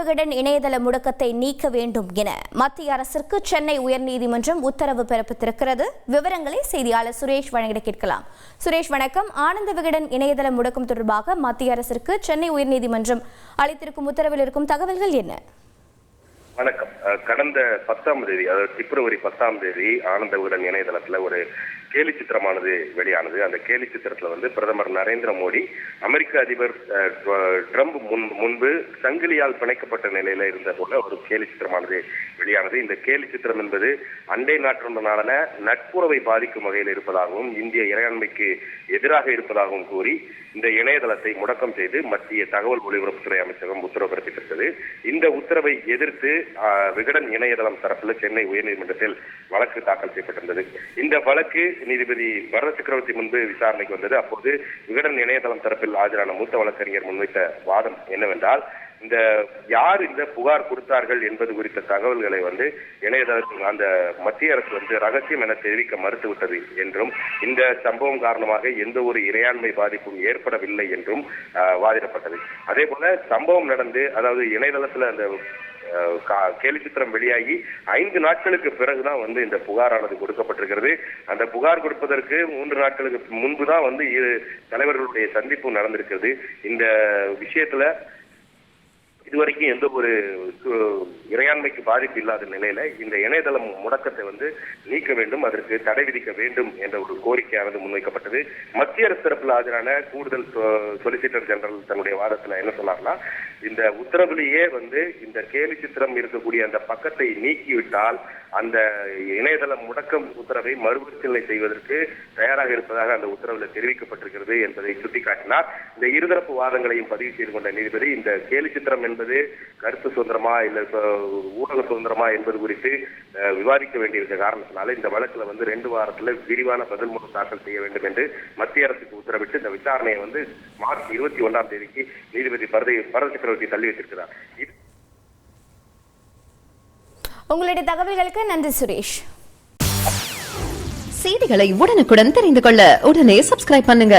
விகடன் இணையதள முடக்கத்தை நீக்க வேண்டும் என மத்திய அரசிற்கு சென்னை உயர்நீதிமன்றம் உத்தரவு பிறப்பித்திருக்கிறது. விவரங்களை செய்தியாளர் சுரேஷ் வழங்கிட கேட்கலாம். சுரேஷ் வணக்கம். ஆனந்த விகடன் இணையதள முடக்கம் தொடர்பாக மத்திய அரசிற்கு சென்னை உயர்நீதிமன்றம் அளித்திருக்கும் உத்தரவில் இருக்கும் தகவல்கள் என்ன? வணக்கம். கடந்த 10ஆம் தேதி, அதாவது பிப்ரவரி 10ஆம் தேதி ஆனந்த விகடன் இணையதளத்துல ஒரு கேலி சித்திரமானது வெளியானது. அந்த கேலி சித்திரத்துல பிரதமர் நரேந்திர மோடி அமெரிக்க அதிபர் ட்ரம்ப் முன்பு சங்கிலியால் பிணைக்கப்பட்ட நிலையில இருந்த போல ஒரு கேலி சித்திரமானது வெளியானது. இந்த கேலி சித்திரம் என்பது அண்டை நாட்டுடனான நட்புறவை பாதிக்கும் வகையில் இருப்பதாகவும் இந்திய இறையாண்மைக்கு எதிராக இருப்பதாகவும் கூறி இந்த இணையதளத்தை முடக்கம் செய்து மத்திய தகவல் ஒலிபரப்புத்துறை அமைச்சகம் உத்தரவு பிறப்பித்திருக்கிறது. இந்த உத்தரவை எதிர்த்து விகடன் இணையதளம் தரப்பில் சென்னை உயர்நீதிமன்றத்தில் வழக்கு தாக்கல் செய்யப்பட்டிருந்தது. இந்த வழக்கு நீதிபதி பரத சக்கரவர்த்தி முன்பு விசாரணைக்கு வந்தது. அப்போது விகடன் இணையதளம் தரப்பில் ஆஜரான மூத்த வழக்கறிஞர் முன்வைத்த வாதம் என்னவென்றால், யார் இந்த புகார் கொடுத்தார்கள் என்பது குறித்த தகவல்களை இணையதளத்தில் அந்த மத்திய அரசு ரகசியம் என தெரிவிக்க மறுத்துவிட்டது என்றும், இந்த சம்பவம் காரணமாக எந்த ஒரு இறையாண்மை பாதிப்பும் ஏற்படவில்லை என்றும் வாதிடப்பட்டது. அதே போல சம்பவம் நடந்து, அதாவது இணையதளத்துல அந்த கேலி சித்திரம் வெளியாகி 5 நாட்களுக்கு பிறகுதான் இந்த புகாரானது கொடுக்கப்பட்டிருக்கிறது. அந்த புகார் கொடுப்பதற்கு 3 நாட்களுக்கு முன்புதான் இரு தலைவர்களுடைய சந்திப்பு நடந்திருக்கிறது. இந்த விஷயத்துல இதுவரைக்கும் எந்த ஒரு இறையாண்மைக்கு பாதிப்பு இல்லாத நிலையில இந்த இணையதளம் முடக்கத்தை நீக்க வேண்டும், அதற்கு தடை விதிக்க வேண்டும் என்ற ஒரு கோரிக்கையானது முன்வைக்கப்பட்டது. மத்திய அரசு தரப்பில் ஆஜரான கூடுதல் சொலிசிட்டர் ஜெனரல் தன்னுடைய வாதத்துல என்ன சொன்னார்னா, இந்த உத்தரவிலேயே இந்த கேலி சித்திரம் இருக்கக்கூடிய அந்த பக்கத்தை நீக்கிவிட்டால் அந்த இணையதள முடக்கம் உத்தரவை மறுபரிசீலனை செய்வதற்கு தயாராக இருப்பதாக அந்த உத்தரவில் தெரிவிக்கப்பட்டிருக்கிறது என்பதை சுட்டிக்காட்டினார். இந்த இருதரப்பு வாதங்களையும் பதிவு செய்து கொண்ட நீதிபதி, இந்த கேலி சித்திரம் என்பது கருத்து சுதந்திரமா இல்ல ஊடக சுதந்திரமா என்பது குறித்து விவாதிக்க வேண்டியிருக்க காரணத்தினால இந்த வழக்குல 2 வாரத்துல விரிவான பதில் மனு தாக்கல் செய்ய வேண்டும் என்று மத்திய அரசுக்கு உத்தரவிட்டு இந்த விசாரணையை மார்ச் 21ஆம் தேதிக்கு நீதிபதி பரத சக்கரவர்த்தி தள்ளி வைத்திருக்கிறார். உங்களுடைய தகவல்களுக்கு நன்றி சுரேஷ். செய்திகளை உடனுக்குடன் தெரிந்து கொள்ள உடனே சப்ஸ்கிரைப் பண்ணுங்க.